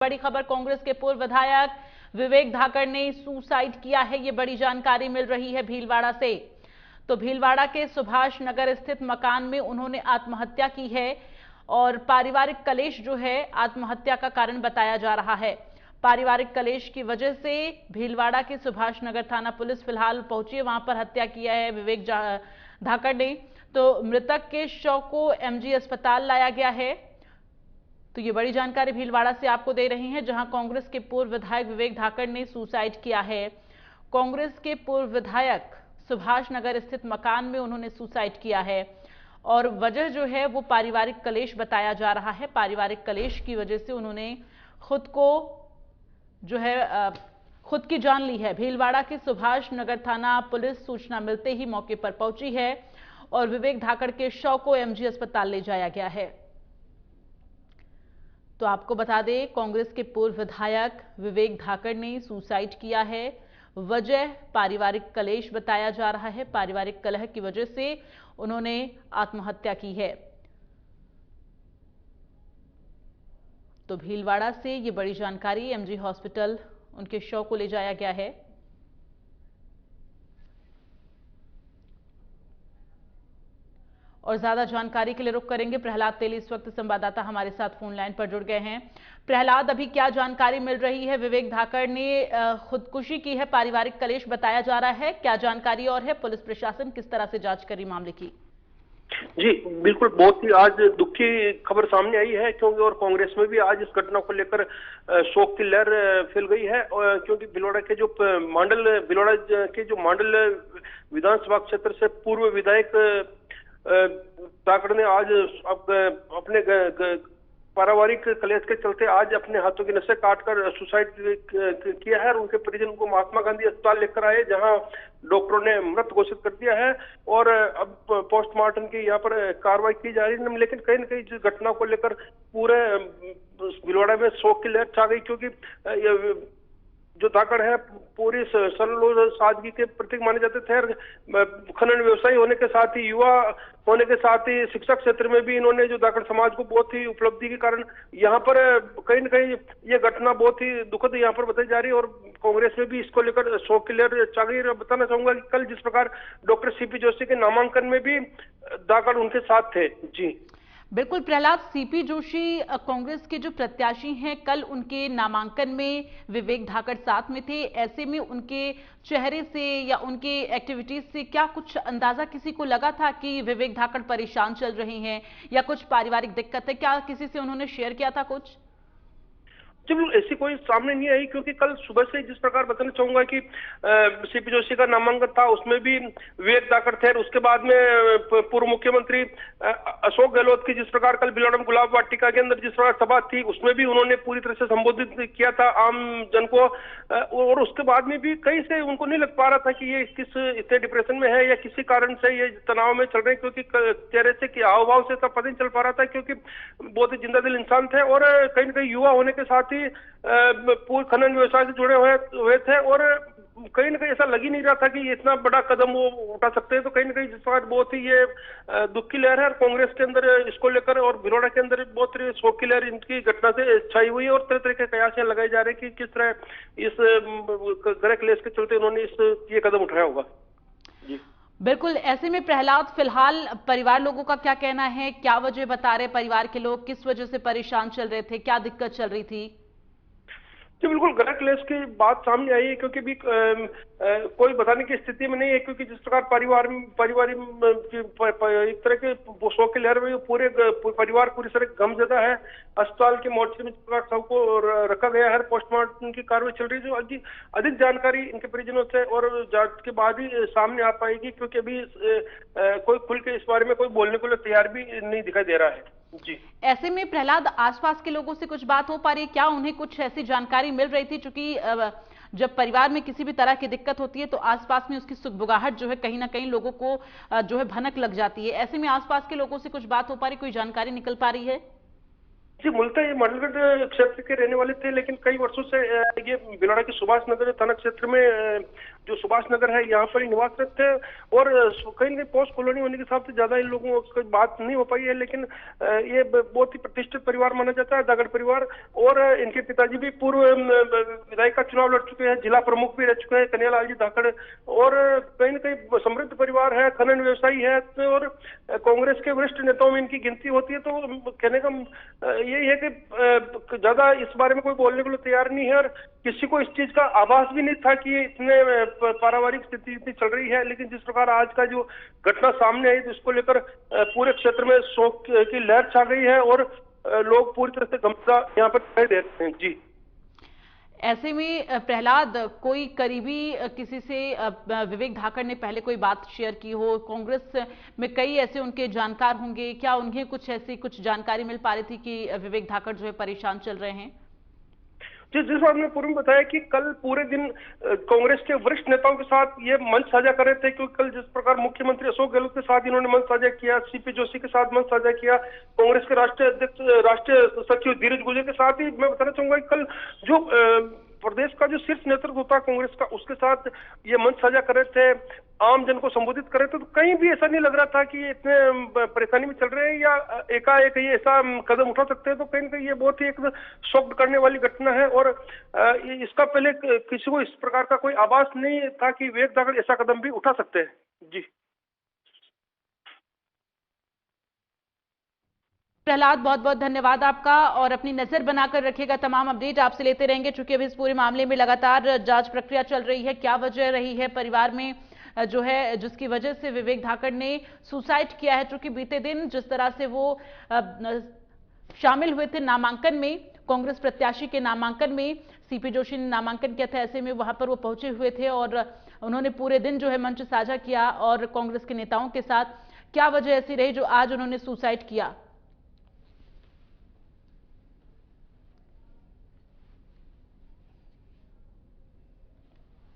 बड़ी खबर, कांग्रेस के पूर्व विधायक विवेक धाकड़ ने सुसाइड किया है। ये बड़ी जानकारी मिल रही है भीलवाड़ा से। तो भीलवाड़ा के सुभाष नगर स्थित मकान में उन्होंने आत्महत्या की है और पारिवारिक कलेश जो है आत्महत्या का कारण बताया जा रहा है। पारिवारिक कलेश की वजह से भीलवाड़ा के सुभाष नगर थाना पुलिस फिलहाल पहुंची है, वहां पर हत्या किया है विवेक धाकड़ ने। तो मृतक के शव को एमजी अस्पताल लाया गया है। तो ये बड़ी जानकारी भीलवाड़ा से आपको दे रही हैं, जहां कांग्रेस के पूर्व विधायक विवेक धाकड़ ने सुसाइड किया है। कांग्रेस के पूर्व विधायक सुभाष नगर स्थित मकान में उन्होंने सुसाइड किया है और वजह जो है वो पारिवारिक कलेश बताया जा रहा है। पारिवारिक कलेश की वजह से उन्होंने खुद को जो है खुद की जान ली है। भीलवाड़ा के सुभाष नगर थाना पुलिस सूचना मिलते ही मौके पर पहुंची है और विवेक धाकड़ के शव को एमजी अस्पताल ले जाया गया है। तो आपको बता दें, कांग्रेस के पूर्व विधायक विवेक धाकड़ ने सुसाइड किया है। वजह पारिवारिक कलेश बताया जा रहा है। पारिवारिक कलह की वजह से उन्होंने आत्महत्या की है। तो भीलवाड़ा से ये बड़ी जानकारी, एमजी हॉस्पिटल उनके शव को ले जाया गया है। और ज्यादा जानकारी के लिए रुख करेंगे प्रहलाद तेली, इस वक्त संवाददाता हमारे साथ फोन लाइन पर जुड़ गए हैं। प्रहलाद, अभी क्या जानकारी मिल रही है? विवेक धाकड़ ने खुदकुशी की है, पारिवारिक कलेश बताया जा रहा है, क्या जानकारी और है? पुलिस प्रशासन किस तरह से जांच करी मामले की? जी बिल्कुल, बहुत ही आज दुख की खबर सामने आई है, क्योंकि और कांग्रेस में भी आज इस घटना को लेकर शोक की लहर फैल गई है। क्योंकि भीलवाड़ा के जो मांडल विधानसभा क्षेत्र से पूर्व विधायक धाकड़ ने आज अपने पारिवारिक कलेश के चलते आज अपने हाथों की नसें काटकर सुसाइड किया है और उनके परिजन को महात्मा गांधी अस्पताल लेकर आए, जहां डॉक्टरों ने मृत घोषित कर दिया है और अब पोस्टमार्टम की यहाँ पर कार्रवाई की जा रही है। लेकिन कहीं न कहीं जिस घटना को लेकर पूरे भीलवाड़ा में शोक की लहर छा गई, क्योंकि जो धाकड़ है पूरी सरल सादगी के प्रतीक माने जाते थे। खनन व्यवसायी होने के साथ ही, युवा होने के साथ ही, शिक्षा क्षेत्र में भी इन्होंने जो धाकड़ समाज को बहुत ही उपलब्धि के कारण यहाँ पर कहीं न कहीं ये घटना बहुत ही दुखद यहाँ पर बताई जा रही है और कांग्रेस में भी इसको लेकर शोक की लहर छा गई। बताना चाहूंगा कि कल जिस प्रकार डॉक्टर सीपी जोशी के नामांकन में भी धाकड़ उनके साथ थे। जी बिल्कुल प्रहलाद, सीपी जोशी कांग्रेस के जो प्रत्याशी हैं, कल उनके नामांकन में विवेक धाकड़ साथ में थे। ऐसे में उनके चेहरे से या उनके एक्टिविटीज से क्या कुछ अंदाजा किसी को लगा था कि विवेक धाकड़ परेशान चल रहे हैं या कुछ पारिवारिक दिक्कत है? क्या किसी से उन्होंने शेयर किया था कुछ? बिल्कुल ऐसी कोई सामने नहीं आई, क्योंकि कल सुबह से जिस प्रकार बताना चाहूंगा कि सीपी जोशी का नामांकन था, उसमें भी विवेक धाकड़ थे। उसके बाद में पूर्व मुख्यमंत्री अशोक गहलोत की जिस प्रकार कल भीलवाड़ा में गुलाब वाटिका के अंदर जिस प्रकार सभा थी, उसमें भी उन्होंने पूरी तरह से संबोधित किया था आम जन को। और उसके बाद में भी कहीं से उनको नहीं लग पा रहा था कि ये किस इतने डिप्रेशन में है या किसी कारण से ये तनाव में चल रहे हैं, क्योंकि चेहरे से हाव भाव से तब पता नहीं चल पा रहा था, क्योंकि बहुत ही जिंदा दिल इंसान थे और कहीं न कहीं युवा होने के साथ ही पूर्ण खनन व्यवसाय से जुड़े हुए थे और कहीं ना कहीं ऐसा लग ही नहीं रहा था कि इतना बड़ा कदम वो उठा सकते हैं। तो कहीं ना कहीं जिस बात बहुत ही ये दुख की लहर है और कांग्रेस के अंदर इसको लेकर और भीलवाड़ा के अंदर बहुत शोक की लहर इनकी घटना से छाई हुई है और तरह तरह के कयास लगाए जा रहे हैं कि किस तरह इस गृह क्लेश के चलते उन्होंने ये कदम उठाया होगा। जी बिल्कुल, ऐसे में प्रहलाद, फिलहाल परिवार लोगों का क्या कहना है? क्या वजह बता रहे परिवार के लोग, किस वजह से परेशान चल रहे थे, क्या दिक्कत चल रही थी? जी बिल्कुल, गृह क्लेश की बात सामने आई है, क्योंकि भी कोई बताने की स्थिति में नहीं है, क्योंकि जिस प्रकार पारिवारिक एक तरह के शोक की लहर में पूरे परिवार पूरी तरह गमजदा है। अस्पताल के मोर्चे में जिस प्रकार सबको रखा गया है, पोस्टमार्टम की कार्रवाई चल रही है। जो अधिक जानकारी इनके परिजनों से और जांच के बाद ही सामने आ पाएगी, क्योंकि अभी कोई खुल के इस बारे में कोई बोलने को तैयार भी नहीं दिखाई दे रहा है। जी ऐसे में प्रहलाद, आसपास के लोगों से कुछ बात हो पा रही है क्या? उन्हें कुछ ऐसी जानकारी मिल रही थी? चूंकि जब परिवार में किसी भी तरह की दिक्कत होती है तो आसपास में उसकी सुगबुगाहट जो है कहीं ना कहीं लोगों को जो है भनक लग जाती है। ऐसे में आसपास के लोगों से कुछ बात हो पा रही, कोई जानकारी निकल पा रही है? जी, मूलतः ये मंडलगढ़ क्षेत्र के रहने वाले थे, लेकिन कई वर्षों से ये भीलवाड़ा के सुभाष नगर थाना क्षेत्र में जो सुभाष नगर है यहाँ पर ही निवासरत थे। और कहीं न कहीं पोस्ट कॉलोनी होने के हिसाब से ज्यादा इन लोगों की बात नहीं हो पाई है, लेकिन ये बहुत ही प्रतिष्ठित परिवार माना जाता है, धाकड़ परिवार। और इनके पिताजी भी पूर्व विधायक का चुनाव लड़ चुके हैं, जिला प्रमुख भी रह चुके हैं, कन्हैयालाल जी धाकड़। और कहीं न कहीं समृद्ध परिवार है, खनन व्यवसायी है, और कांग्रेस के वरिष्ठ नेताओं में इनकी गिनती होती है। तो कहने का यही है कि ज्यादा इस बारे में कोई बोलने के लिए तैयार नहीं है, और किसी को इस चीज का आभास भी नहीं था कि इतने पारिवारिक स्थिति इतनी चल रही है। लेकिन जिस प्रकार आज का जो घटना सामने आई, तो इसको लेकर पूरे क्षेत्र में शोक की लहर छा गई है, और लोग पूरी तरह से गमगीन यहाँ पर दिखाई देते हैं। जी, ऐसे में प्रहलाद, कोई करीबी किसी से विवेक धाकड़ ने पहले कोई बात शेयर की हो? कांग्रेस में कई ऐसे उनके जानकार होंगे, क्या उन्हें कुछ ऐसी कुछ जानकारी मिल पा रही थी कि विवेक धाकड़ जो है परेशान चल रहे हैं? जिस बात ने पूर्व में बताया कि कल पूरे दिन कांग्रेस के वरिष्ठ नेताओं के साथ ये मंच साझा कर रहे थे, क्योंकि कल जिस प्रकार मुख्यमंत्री अशोक गहलोत के साथ इन्होंने मंच साझा किया, सीपी जोशी के साथ मंच साझा किया, कांग्रेस के राष्ट्रीय अध्यक्ष राष्ट्रीय सचिव धीरज गुर्जर के साथ ही मैं बताना चाहूंगा कि कल जो प्रदेश का जो शीर्ष नेतृत्व होता है कांग्रेस का, उसके साथ ये मंच साझा कर रहे थे, आम जन को संबोधित कर रहे थे। तो कहीं भी ऐसा नहीं लग रहा था कि इतने परेशानी में चल रहे हैं या एकाएक ये ऐसा कदम उठा सकते हैं। तो कहीं ना कहीं ये बहुत ही एक शॉक करने वाली घटना है, और इसका पहले किसी को इस प्रकार का कोई आभास नहीं था कि विवेक धाकड़ ऐसा कदम भी उठा सकते हैं। जी, प्रहलाद, बहुत बहुत धन्यवाद आपका, और अपनी नजर बनाकर रखिएगा, तमाम अपडेट आपसे लेते रहेंगे। चूंकि अभी इस पूरे मामले में लगातार जांच प्रक्रिया चल रही है, क्या वजह रही है परिवार में जो है जिसकी वजह से विवेक धाकड़ ने सुसाइड किया है। चूंकि बीते दिन जिस तरह से वो शामिल हुए थे नामांकन में, कांग्रेस प्रत्याशी के नामांकन में, सीपी जोशी ने नामांकन किया था, ऐसे में वहां पर वो पहुंचे हुए थे और उन्होंने पूरे दिन जो है मंच साझा किया और कांग्रेस के नेताओं के साथ। क्या वजह ऐसी रही जो आज उन्होंने सुसाइड किया?